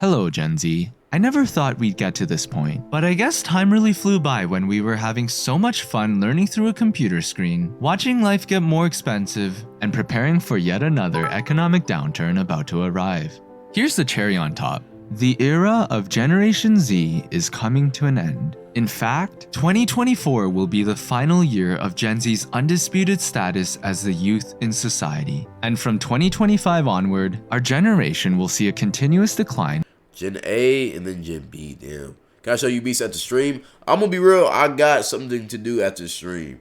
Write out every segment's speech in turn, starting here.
Hello, Gen Z. I never thought we'd get to this point, but I guess time really flew by when we were having so much fun learning through a computer screen, watching life get more expensive, and preparing for yet another economic downturn about to arrive. Here's the cherry on top. The era of Generation Z is coming to an end. In fact, 2024 will be the final year of Gen Z's undisputed status as the youth in society. And from 2025 onward, our generation will see a continuous decline. Gen A and then Gen B, damn. Can I show you beats at the stream? I'm gonna be real, I got something to do at the stream.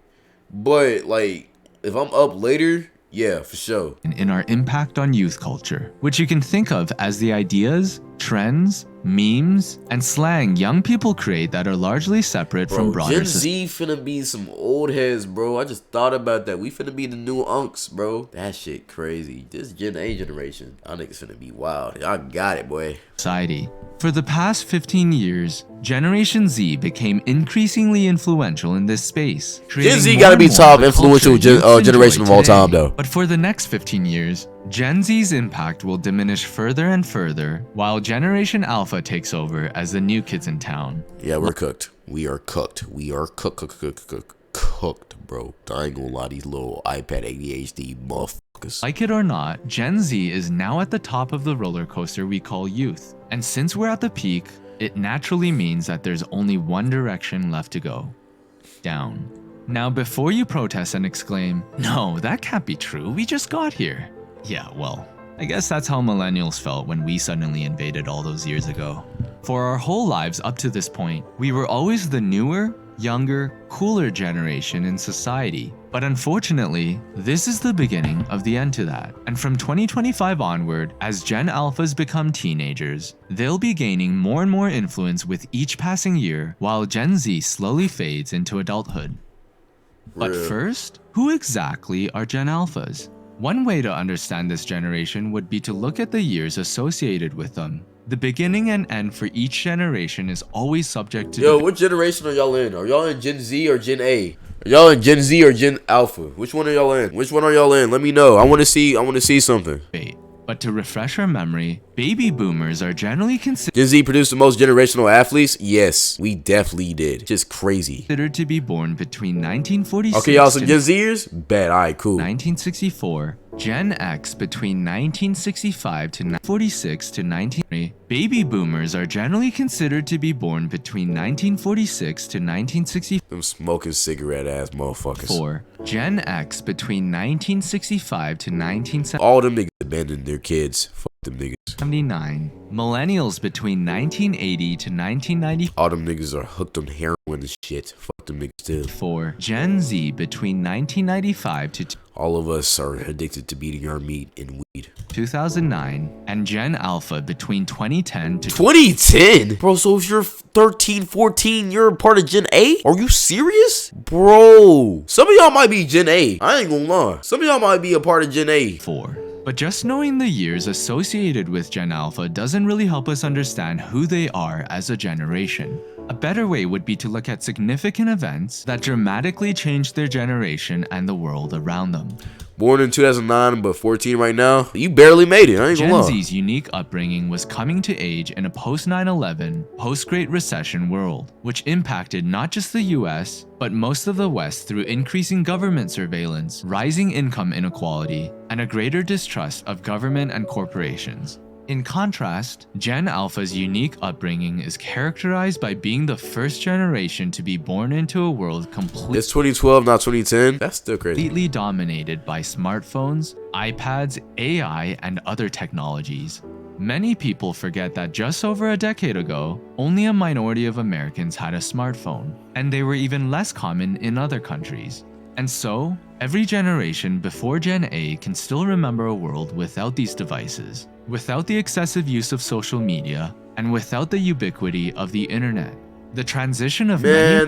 But, like, if I'm up later, yeah, for sure. In our impact on youth culture, which you can think of as the ideas, trends, memes, and slang young people create that are largely separate from broader Gen Z finna be some old heads, bro. I just thought about that. We finna be the new unks, bro. That shit crazy. This Gen A generation, y'all niggas finna be wild. Y'all got it, boy. Society. For the past 15 years, Generation Z became increasingly influential in this space. Gen Z gotta be top influential generation of all time, though. But for the next 15 years, Gen Z's impact will diminish further and further, while Generation Alpha takes over as the new kids in town. Yeah, we're cooked. We are cooked. We are cooked, bro. I ain't gonna lie, these little iPad ADHD motherfuckers. Like it or not, Gen Z is now at the top of the roller coaster we call youth. And since we're at the peak, it naturally means that there's only one direction left to go. Down. Now, before you protest and exclaim, "No, that can't be true, we just got here." Yeah, well, I guess that's how millennials felt when we suddenly invaded all those years ago. For our whole lives up to this point, we were always the newer, younger, cooler generation in society. But unfortunately, this is the beginning of the end to that. And from 2025 onward, as Gen Alphas become teenagers, they'll be gaining more and more influence with each passing year, while Gen Z slowly fades into adulthood. But first, who exactly are Gen Alphas? One way to understand this generation would be to look at the years associated with them. The beginning and end for each generation is always subject to... Yo, what generation are y'all in? Are y'all in Gen Z or Gen A? Are y'all in Gen Z or Gen Alpha? Which one are y'all in? Which one are y'all in? Let me know. I want to see something. But to refresh our memory, baby boomers are generally considered... Gen Z produced the most generational athletes? Yes, we definitely did. Just crazy. ...considered to be born between 1946... Okay, y'all some Gen Zers? Bet, alright, cool. 1964. Gen X between 1965 to 1946 to 19... Baby boomers are generally considered to be born between 1946 to 1960... Them smoking cigarette ass motherfuckers. 4. Gen X between 1965 to 1970... All them niggas abandoned their kids. Fuck them niggas. 79. Millennials between 1980 to 1990... All them niggas are hooked on heroin and shit. Fuck them niggas too. 4. Gen Z between 1995 to... All of us are addicted to beating our meat in weed. 2009. And Gen Alpha between 2010 to... 2010? Bro, so if you're 13, 14, you're a part of Gen A? Are you serious? Bro, some of y'all might be Gen A. I ain't gonna lie. Some of y'all might be a part of Gen A. 4. But just knowing the years associated with Gen Alpha doesn't really help us understand who they are as a generation. A better way would be to look at significant events that dramatically changed their generation and the world around them. Born in 2009 but 14 right now, you barely made it, I ain't gonna lie. Gen Z's unique upbringing was coming to age in a post-9/11, post-Great Recession world, which impacted not just the US, but most of the West through increasing government surveillance, rising income inequality, and a greater distrust of government and corporations. In contrast, Gen Alpha's unique upbringing is characterized by being the first generation to be born into a world completely... It's 2012, not 2010? That's still crazy. ...completely dominated by smartphones, iPads, AI, and other technologies. Many people forget that just over a decade ago, only a minority of Americans had a smartphone, and they were even less common in other countries. And so, every generation before Gen A can still remember a world without these devices, without the excessive use of social media, and without the ubiquity of the internet. The transition of media,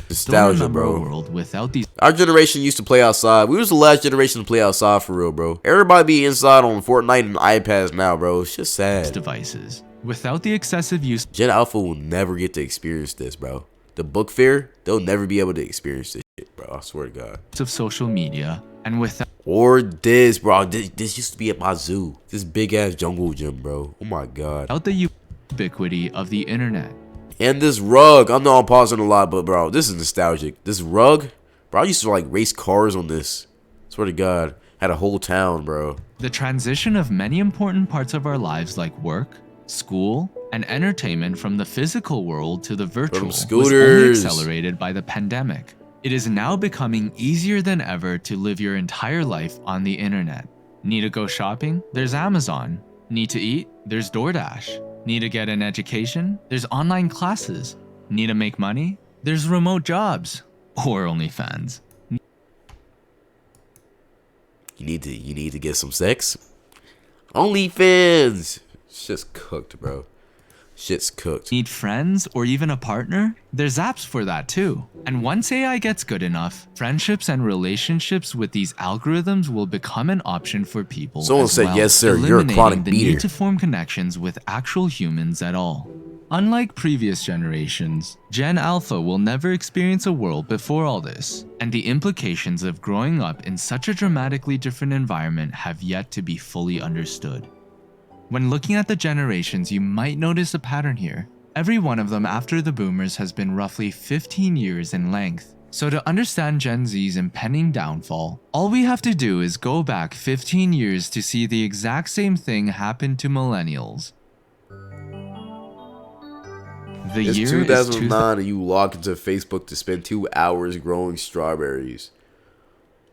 nostalgia, bro. World without these. Our generation used to play outside. We was the last generation to play outside for real, bro. Everybody be inside on Fortnite and iPads now, bro. It's just sad. Devices. Without the excessive use. Gen Alpha will never get to experience this, bro. The book fair, they'll never be able to experience this shit, bro. I swear to God. Of social media And without Or this, bro. This used to be at my zoo. This big ass jungle gym, bro. Oh my god. the ubiquity of the internet. And this rug. I know I'm pausing a lot, but bro, this is nostalgic. This rug, bro. I used to like race cars on this. Swear to God, had a whole town, bro. The transition of many important parts of our lives like work, school, and entertainment from the physical world to the virtual was only accelerated by the pandemic. It is now becoming easier than ever to live your entire life on the internet. Need to go shopping? There's Amazon. Need to eat? There's DoorDash. Need to get an education? There's online classes. Need to make money? There's remote jobs. Or OnlyFans. You need to get some sex? OnlyFans. Shit's cooked, bro. Shit's cooked. Need friends or even a partner? There's apps for that too. And once AI gets good enough, friendships and relationships with these algorithms will become an option for people. Someone said, yes, sir, you're a chronic the beater. Need to form connections with actual humans at all. Unlike previous generations, Gen Alpha will never experience a world before all this, and the implications of growing up in such a dramatically different environment have yet to be fully understood. When looking at the generations, you might notice a pattern here. Every one of them after the boomers has been roughly 15 years in length. So to understand Gen Z's impending downfall, all we have to do is go back 15 years to see the exact same thing happen to millennials. It's 2009 and you log into Facebook to spend 2 hours growing strawberries.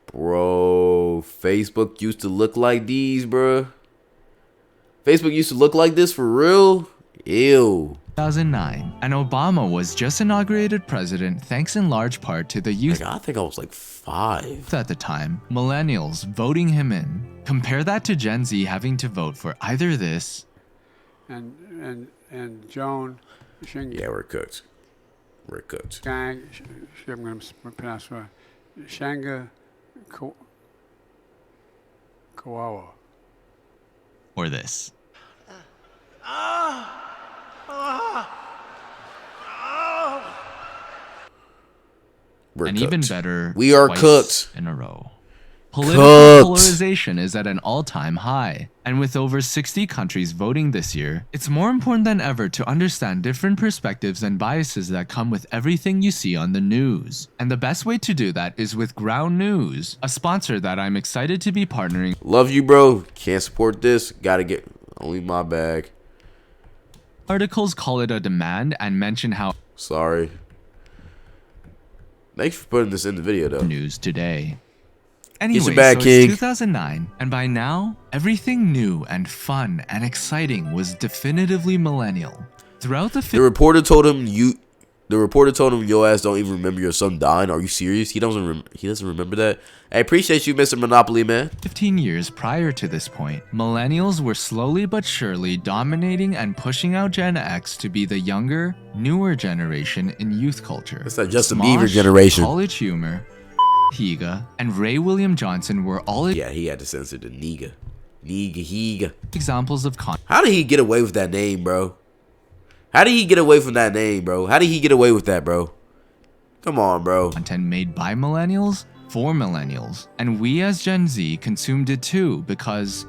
Bro, Facebook used to look like these, bro. Facebook used to look like this for real? Ew. 2009, and Obama was just inaugurated president thanks in large part to the youth. I think I was like 5 at the time, millennials voting him in. Compare that to Gen Z having to vote for either this and Joan Shing. Yeah, we're cooked. We're cooked. I'm going to pronounce it. Shanga Kawawa. Or this. We're and cooked. Even better, we are cooked in a row. Political polarization is at an all-time high, and with over 60 countries voting this year, it's more important than ever to understand different perspectives and biases that come with everything you see on the news. And the best way to do that is with Ground News, a sponsor that I'm excited to be partnering. Love you, bro. Can't support this. Gotta get only my bag. Articles call it a demand and mention how. Sorry. Thanks for putting this in the video, though. News today. Anyway, it's 2009, and by now, everything new and fun and exciting was definitively millennial. Throughout the reporter told him your ass don't even remember your son dying. Are you serious? He doesn't remember that. I appreciate you, Mr. Monopoly Man. 15 years prior to this point, millennials were slowly but surely dominating and pushing out Gen X to be the younger, newer generation in youth culture. It's that Justin Bieber generation. College humor, Higa, and Ray William Johnson were all he had to censor the Niga. Higa. Examples of How did he get away with that name, bro? How did he get away from that name, bro? How did he get away with that, bro? Come on, bro. Content made by millennials for millennials, and we as Gen Z consumed it too because,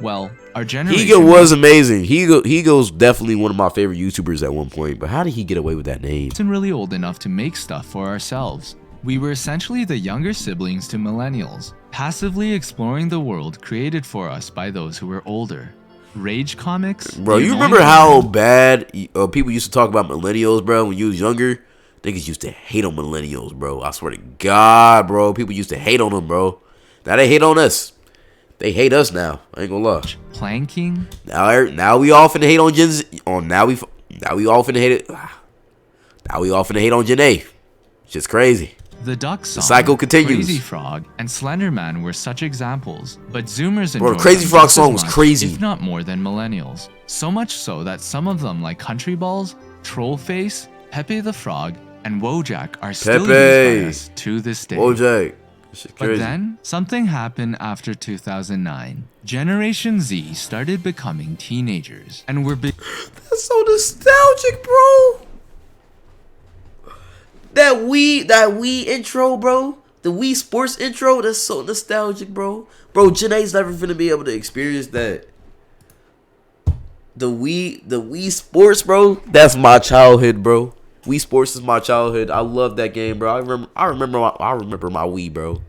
well, our generation. Higa was amazing. Higa's definitely one of my favorite YouTubers at one point, but how did he get away with that name? Wasn't really old enough to make stuff for ourselves. We were essentially the younger siblings to millennials, passively exploring the world created for us by those who were older. Rage comics. Bro, you remember how bad people used to talk about millennials, bro, when you was younger? Niggas used to hate on millennials, bro. I swear to God, bro. People used to hate on them, bro. Now they hate on us. They hate us now. I ain't gonna lie. Planking. Now we all finna hate on Gen Z. Now we all finna hate it. Now we all finna hate on Gen A. Shit's crazy. The Duck Song, the cycle continues. Crazy Frog, and Slenderman were such examples, but Zoomers enjoyed Bro, the Crazy Frog song was crazy, if not more than millennials. So much so that some of them, like Country Balls, Trollface, Pepe the Frog, and Wojak, are still used by us to this day. Wojak. But then, something happened after 2009. Generation Z started becoming teenagers, and were That's so nostalgic, bro. That we intro, bro. The Wii Sports intro, that's so nostalgic, bro. Bro, Gen A's never finna be able to experience that. The Wii Sports, bro, that's my childhood, bro. Wii Sports is my childhood. I love that game, bro. I remember my Wii, bro.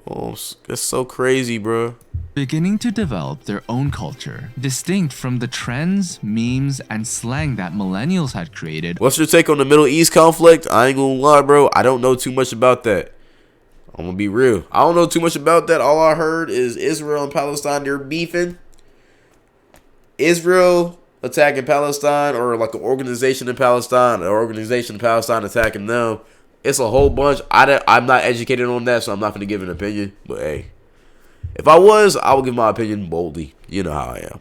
Oh, that's so crazy, bro. Beginning to develop their own culture, distinct from the trends, memes, and slang that millennials had created. What's your take on the Middle East conflict? I ain't gonna lie, bro. I don't know too much about that. I'm gonna be real. I don't know too much about that. All I heard is Israel and Palestine, they're beefing. Israel attacking Palestine, or like an organization in Palestine, attacking them. It's a whole bunch. I'm not educated on that, so I'm not gonna give an opinion. But hey, if I was, I would give my opinion boldly. You know how I am.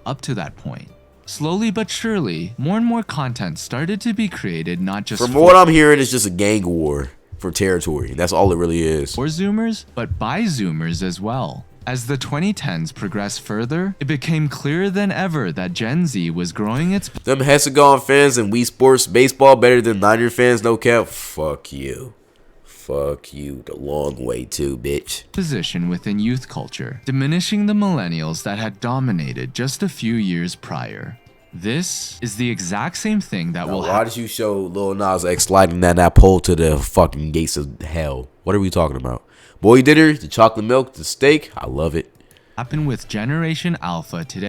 Up to that point, slowly but surely, more and more content started to be created, not just From what I'm hearing, it's just a gang war for territory. That's all it really is. for Zoomers, but by Zoomers as well. As the 2010s progressed further, it became clearer than ever that Gen Z was growing its Them Hexagon fans and Wii Sports baseball better than Niner fans, no cap. Fuck you. Fuck you the long way too, bitch. position within youth culture, diminishing the millennials that had dominated just a few years prior. This is the exact same thing that Now, will why did you show Lil Nas X sliding that pole to the fucking gates of hell? What are we talking about? Boy dinner, the chocolate milk, the steak. I love it. happen with Generation Alpha today.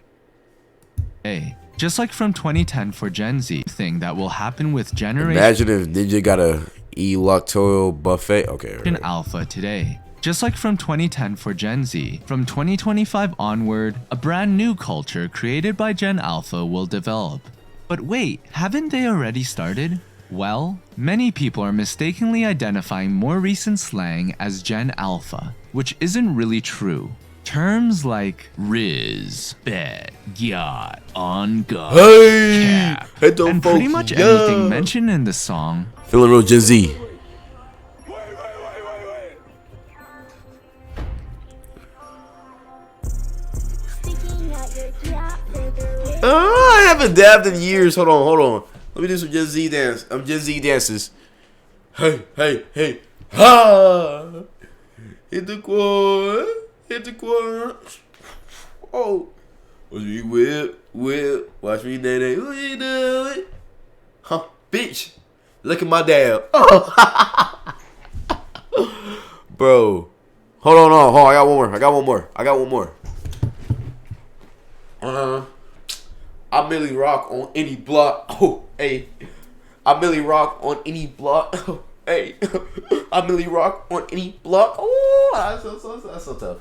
Just like from 2010 for Gen Z, thing that will happen with Generation Imagine if Ninja got a electoral buffet. Okay. Right. Alpha today. Just like from 2010 for Gen Z, from 2025 onward, a brand new culture created by Gen Alpha will develop. But wait, haven't they already started? Well, many people are mistakenly identifying more recent slang as Gen Alpha, which isn't really true. Terms like Riz, Bet, Gyat, On God, Hey! Cap, Hit them and pretty folks, much yeah. anything mentioned in the song Feeling real Gen Z. I haven't dabbed in years. Hold on. Let me do some Gen Z dance. Gen Z dances. Hey. Ha! Hit the quad. Oh. Watch me whip. Watch me nay. Who you doing? Huh, bitch. Look at my dad. Oh. Bro. Hold on. I got one more. I merely rock on any block. Oh, hey. I merely rock on any block. Oh, hey. I merely rock on any block. Oh, that's so tough.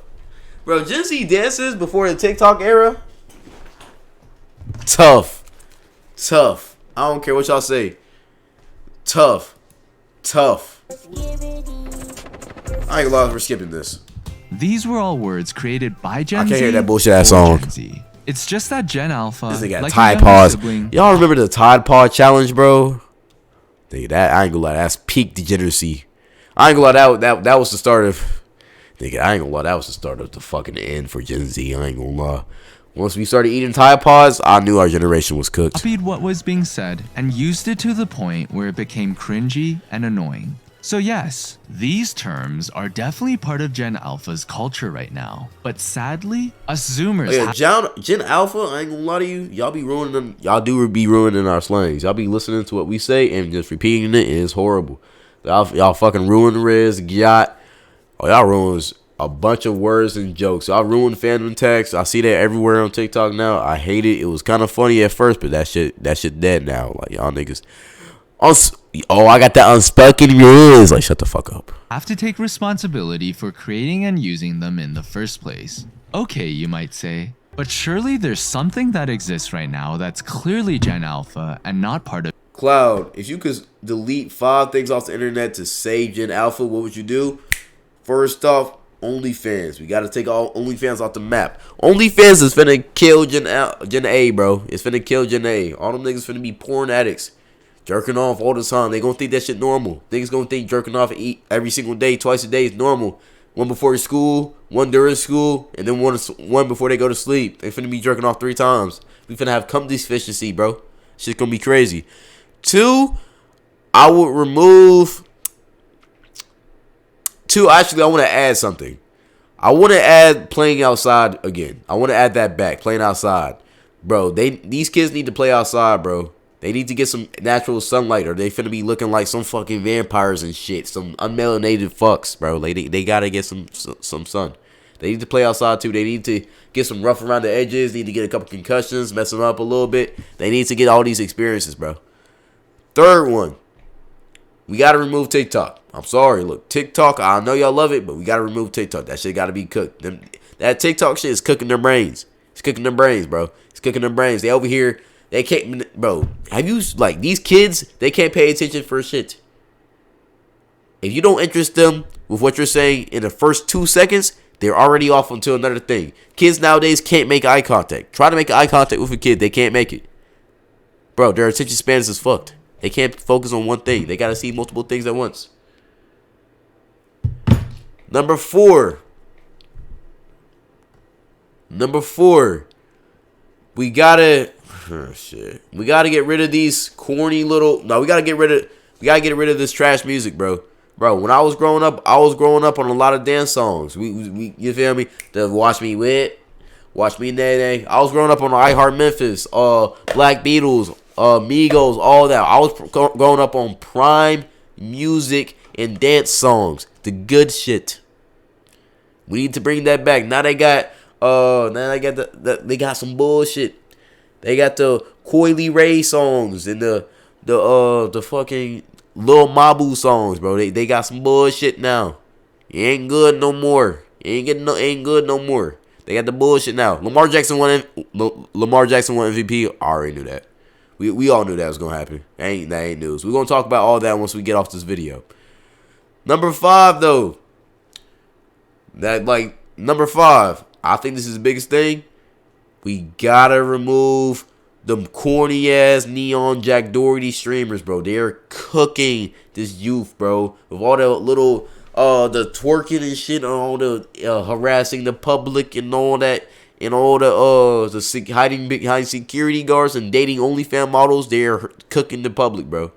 Bro, Gen Z dances before the TikTok era. Tough. I don't care what y'all say. Tough. I ain't gonna lie, we're skipping this. These were all words created by Gen Z. I can't hear that bullshit ass for song. Gen Z. It's just that Gen Alpha, This nigga got like Tide a younger Pods. sibling, Y'all remember the Tide Pod challenge, bro? Nigga, that I ain't gonna lie, that's peak degeneracy. I ain't gonna lie, that was the start of. Nigga, I ain't gonna lie, that was the start of the fucking end for Gen Z. I ain't gonna lie. Once we started eating Tide Pods, I knew our generation was cooked. copied what was being said and used it to the point where it became cringy and annoying. So yes, these terms are definitely part of Gen Alpha's culture right now. But sadly, us Zoomers Gen Alpha, I ain't gonna lie to you, y'all be ruining them. Y'all do be ruining our slangs. Y'all be listening to what we say and just repeating it, and it's horrible. Y'all fucking ruin Riz, Gyat. Oh, y'all ruins a bunch of words and jokes. Y'all ruined fandom text. I see that everywhere on TikTok now. I hate it. It was kind of funny at first, but that shit dead now. Like, y'all niggas. I got that unspoken Riz. Like, shut the fuck up. have to take responsibility for creating and using them in the first place. Okay, you might say, but surely there's something that exists right now that's clearly Gen Alpha and not part of Cloud, if you could delete 5 things off the internet to save Gen Alpha, what would you do? First off, OnlyFans. We gotta take all OnlyFans off the map. OnlyFans is finna kill Gen A, bro. It's finna kill Gen A. All them niggas finna be porn addicts. Jerking off all the time. They gonna think that shit normal. Niggas gonna think jerking off every single day, twice a day is normal. One before school, one during school, and then one before they go to sleep. They finna be jerking off 3 times. We finna have cum deficiency, bro. Shit's gonna be crazy. 2, I would remove Two, actually, I want to add something. I want to add playing outside again. I want to add that back, playing outside. Bro, these kids need to play outside, bro. They need to get some natural sunlight or they finna be looking like some fucking vampires and shit. Some unmelanated fucks, bro. They gotta get some sun. They need to play outside too. They need to get some rough around the edges. Need to get a couple concussions, mess them up a little bit. They need to get all these experiences, bro. Third one. We gotta remove TikTok. I'm sorry. Look, TikTok, I know y'all love it, but we gotta remove TikTok. That shit gotta be cooked. That TikTok shit is cooking their brains. It's cooking their brains, bro. It's cooking their brains. They over here, they can't, bro. Have you, like, these kids, they can't pay attention for shit. If you don't interest them with what you're saying in the first 2 seconds, they're already off onto another thing. Kids nowadays can't make eye contact. Try to make eye contact with a kid, they can't make it. Bro, their attention spans is fucked. They can't focus on one thing. They gotta see multiple things at once. Number four, we gotta get rid of these corny little. No, we gotta get rid of this trash music, bro. Bro, when I was growing up on a lot of dance songs. We you feel me? The Watch Me Wet, Watch Me Nay Nay. I was growing up on I Heart Memphis, Black Beatles, Migos, all that. I was growing up on prime music and dance songs, the good shit. We need to bring that back. Now they got they got some bullshit. They got the Coily Ray songs and the fucking Lil Mabu songs, bro. They got some bullshit now. It ain't good no more. Ain't good no more. They got the bullshit now. Lamar Jackson won MVP. I already knew that. We all knew that was gonna happen. That ain't news. We're gonna talk about all that once we get off this video. Number 5 though. Number 5. I think this is the biggest thing. We gotta remove them corny ass neon Jack Doherty streamers, bro. They're cooking this youth, bro. With all the little the twerking and shit, and all the harassing the public and all that, and all the hiding behind security guards and dating OnlyFans models. They're cooking the public, bro.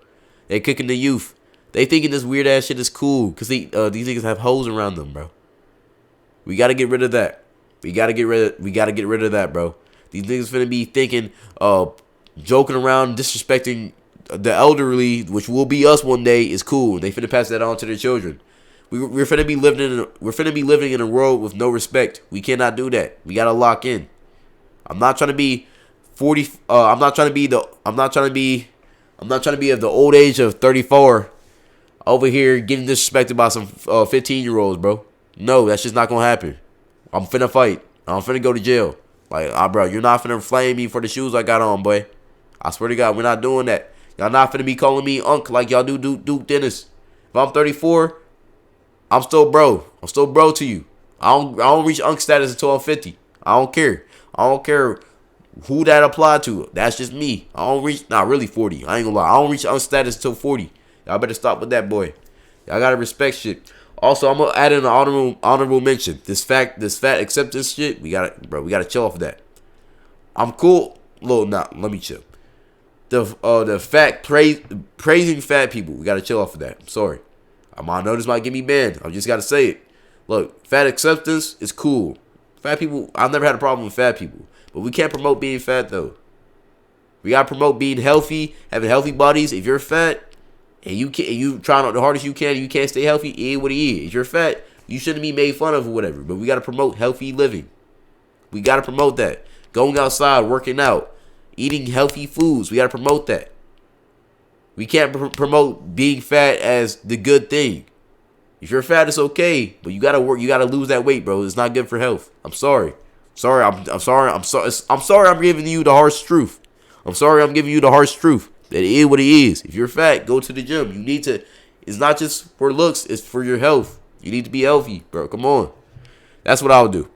They're cooking the youth. They thinking this weird ass shit is cool because these niggas have hoes around them, bro. We gotta get rid of that. We gotta get rid of that, bro. These niggas finna be thinking, joking around, disrespecting the elderly, which will be us one day, is cool. They finna pass that on to their children. We're finna be living in a world with no respect. We cannot do that. We gotta lock in. I'm not trying to be 40. I'm not trying to be of the old age of 34 over here getting disrespected by some 15-year-olds, bro. No, that's just not gonna happen. I'm finna fight. I'm finna go to jail. Like, bro, you're not finna flame me for the shoes I got on, boy. I swear to God, we're not doing that. Y'all not finna be calling me Unc like y'all do Duke Dennis. If I'm 34, I'm still bro. I'm still bro to you. I don't reach Unc status until I'm 50. I don't care. I don't care who that applied to. That's just me. I don't reach, not really 40. I ain't gonna lie. I don't reach Unc status until 40. Y'all better stop with that, boy. Y'all gotta respect shit. Also, I'm gonna add in an honorable mention. This fat acceptance shit, we gotta chill off of that. I'm cool. Let me chill. The praising fat people, we gotta chill off of that. I'm sorry. I know this might get me banned. I just gotta say it. Look, fat acceptance is cool. Fat people, I've never had a problem with fat people, but we can't promote being fat though. We gotta promote being healthy, having healthy bodies. If you're fat, and you trying the hardest you can, you can't stay healthy, it is what it is. If you're fat, you shouldn't be made fun of or whatever. But we got to promote healthy living. We got to promote that. Going outside, working out, eating healthy foods. We got to promote that. We can't promote being fat as the good thing. If you're fat, it's okay, but you got to work. You got to lose that weight, bro. It's not good for health. I'm sorry. I'm sorry. I'm giving you the harsh truth. I'm sorry. I'm giving you the harsh truth. That it is what it is. If you're fat, go to the gym. You need to. It's not just for looks. It's for your health. You need to be healthy, bro. Come on. That's what I would do.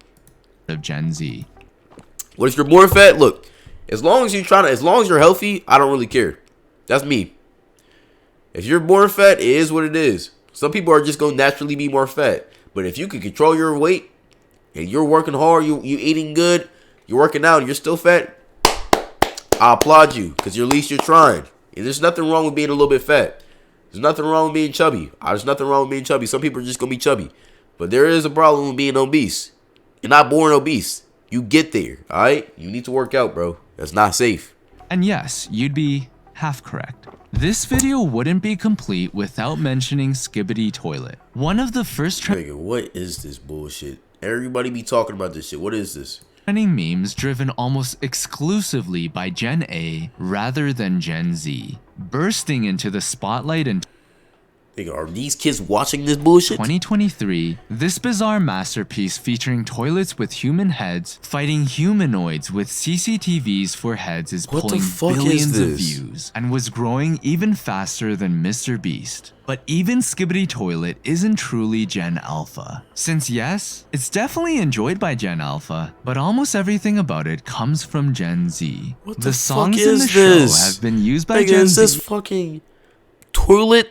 Of Gen Z. What if you're more fat? Look, as long as you're healthy, I don't really care. That's me. If you're more fat, it is what it is. Some people are just gonna naturally be more fat. But if you can control your weight and you're working hard, you eating good, you're working out, and you're still fat, I applaud you, because at least you're trying. And there's nothing wrong with being a little bit fat. There's nothing wrong with being chubby. There's nothing wrong with being chubby. Some people are just gonna be chubby. But there is a problem with being obese. You're not born obese. You get there, alright? You need to work out, bro. That's not safe. And yes, you'd be half correct. This video wouldn't be complete without mentioning Skibbity Toilet. One of the first Nigga, what is this bullshit? Everybody be talking about this shit. What is this? trending memes driven almost exclusively by Gen A rather than Gen Z, bursting into the spotlight in Nigga, are these kids watching this bullshit? 2023, this bizarre masterpiece featuring toilets with human heads fighting humanoids with CCTVs for heads is What the pulling fuck is billions of this? views and was growing even faster than Mr. Beast. But even Skibbity Toilet isn't truly Gen Alpha. Since yes, it's definitely enjoyed by Gen Alpha, but almost everything about it comes from Gen Z. What The the songs fuck in is the show this? have been used by Nigga, Gen is this Z fucking toilet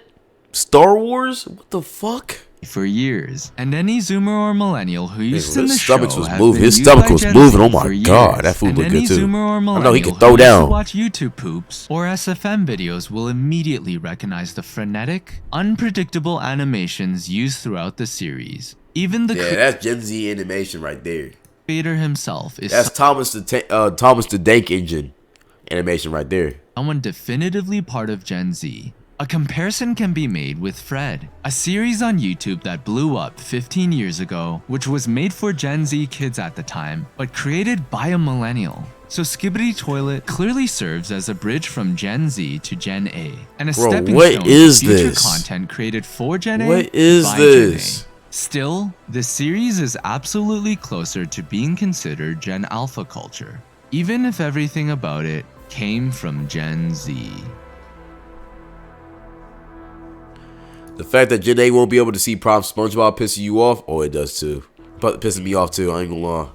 Star Wars? What the fuck? for years, and any Zoomer or Millennial who used in His the stomach show was have moving. been His used stomach by was Gen moving. Z Oh my for God, years. that food And looked any good too. Zoomer or I Millennial know he could who throw used to down. watch YouTube poops or SFM videos will immediately recognize the frenetic, unpredictable animations used throughout the series. Even the Yeah, that's Gen Z animation right there. creator himself is That's Thomas the Dank Engine animation right there. someone definitively part of Gen Z. A comparison can be made with Fred, a series on YouTube that blew up 15 years ago, which was made for Gen Z kids at the time, but created by a millennial. So Skibbity Toilet clearly serves as a bridge from Gen Z to Gen A, and a Bro, stepping what stone is to future this? content created for Gen A What is by this? Gen A. Still, the series is absolutely closer to being considered Gen Alpha culture, even if everything about it came from Gen Z. The fact that Gen A won't be able to see Prop SpongeBob pissing you off? Oh, it does too. But pissing me off too, I ain't gonna lie.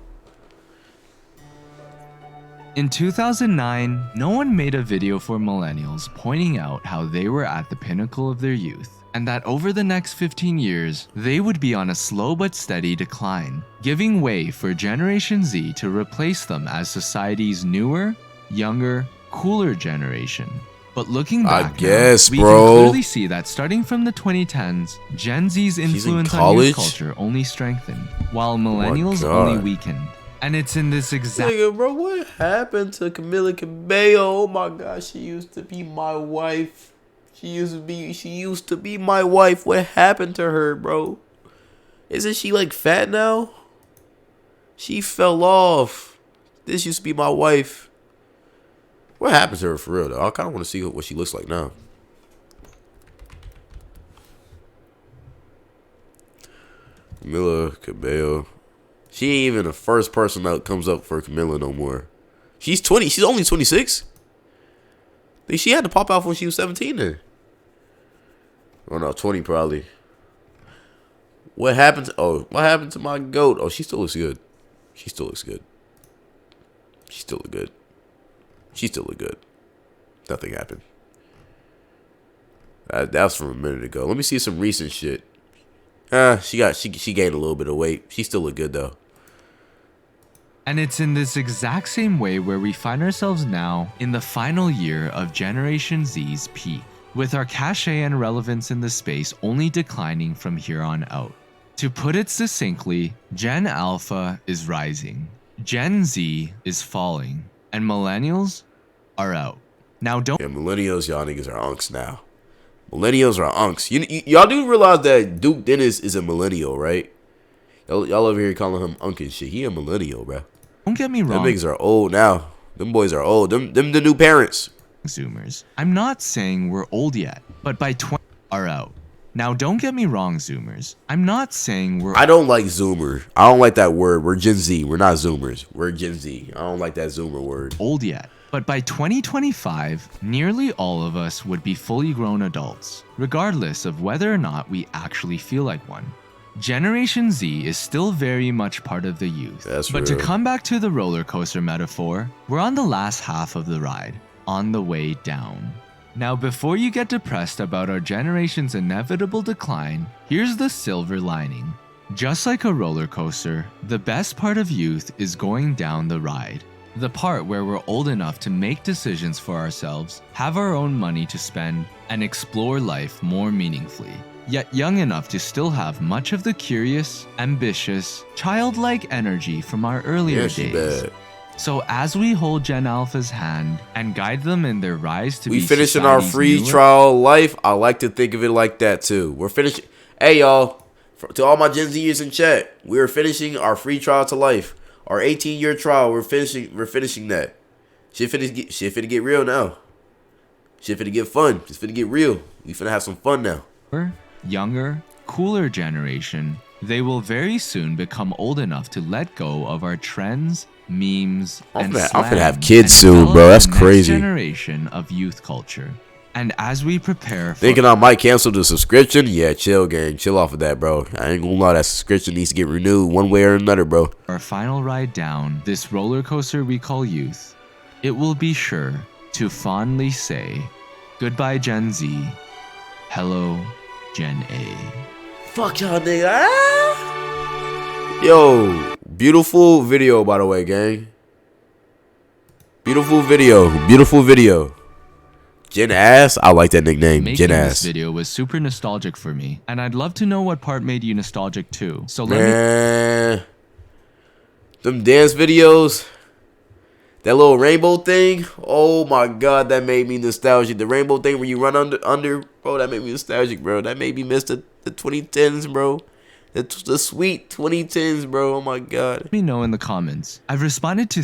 In 2009, no one made a video for millennials pointing out how they were at the pinnacle of their youth, and that over the next 15 years, they would be on a slow but steady decline, giving way for Generation Z to replace them as society's newer, younger, cooler generation. But looking I back guess, now, we bro. can clearly see that starting from the 2010s, Gen Z's influence on college? youth culture only strengthened, while millennials God. only weakened. And it's in this exact Nigga, bro, what happened to Camila Cabello? Oh my God, she used to be my wife. She used to be my wife. What happened to her, bro? Isn't she like fat now? She fell off. This used to be my wife. What happened to her for real though? I kind of want to see what she looks like now. Camila Cabello. She ain't even the first person that comes up for Camila no more. She's 20. She's only 26. I think she had to pop out when she was 17 then. Oh no, 20 probably. What happened to my goat? Oh, she still looks good. She still looks good. She still look good. She still look good. Nothing happened. That was from a minute ago. Let me see some recent shit. She gained a little bit of weight. She still look good though. And it's in this exact same way where we find ourselves now in the final year of Generation Z's peak, with our cachet and relevance in the space only declining from here on out. To put it succinctly, Gen Alpha is rising, Gen Z is falling, and millennials are out. Now don't Yeah, millennials, y'all niggas are unks now. Millennials are unks. Y'all do realize that Duke Dennis is a millennial, right? Y'all over here calling him unk and shit. He a millennial, bro. get me Them wrong, niggas are old now. Them boys are old. Them the new parents. Zoomers. I'm not saying we're old yet, but by 20 are out. Now don't get me wrong, Zoomers. I'm not saying we're I don't like Zoomer. I don't like that word. We're Gen Z. We're not Zoomers. We're Gen Z. I don't like that Zoomer word. old yet, but by 2025, nearly all of us would be fully grown adults, regardless of whether or not we actually feel like one. Generation Z is still very much part of the youth, That's but real. to come back to the roller coaster metaphor, we're on the last half of the ride, on the way down. Now, before you get depressed about our generation's inevitable decline, here's the silver lining. Just like a roller coaster, the best part of youth is going down the ride. The part where we're old enough to make decisions for ourselves, have our own money to spend, and explore life more meaningfully. Yet young enough to still have much of the curious, ambitious, childlike energy from our earlier days. So as we hold Gen Alpha's hand and guide them in their rise to be finishing our free trial life. I like to think of it like that too. We're finishing. Hey y'all, to all my Gen Zers in chat, we're finishing our free trial to life. Our 18-year trial, we're finishing that. Shit finna get real now. Shit finna get fun. It's finna get real. We finna have some fun now. Younger, cooler generation, they will very soon become old enough to let go of our trends, memes, and I'm finna have kids soon, bro. That's crazy. Next generation of youth culture. And as we prepare for thinking I might cancel the subscription, yeah, chill, gang. Chill off of that, bro. I ain't gonna lie, that subscription needs to get renewed one way or another, bro. our final ride down this roller coaster we call youth, it will be sure to fondly say, goodbye Gen Z, hello Gen A. Fuck y'all, nigga. Ah! Yo, beautiful video, by the way, gang. Beautiful video. Gen Ass, I like that nickname. Making Gen this Ass. video was super nostalgic for me, and I'd love to know what part made you nostalgic too. So Man, them dance videos, that little rainbow thing. Oh my god, that made me nostalgic. The rainbow thing where you run under, bro. That made me nostalgic, bro. That made me miss the 2010s, bro. The sweet 2010s, bro. Oh my god. let me know in the comments. I've responded to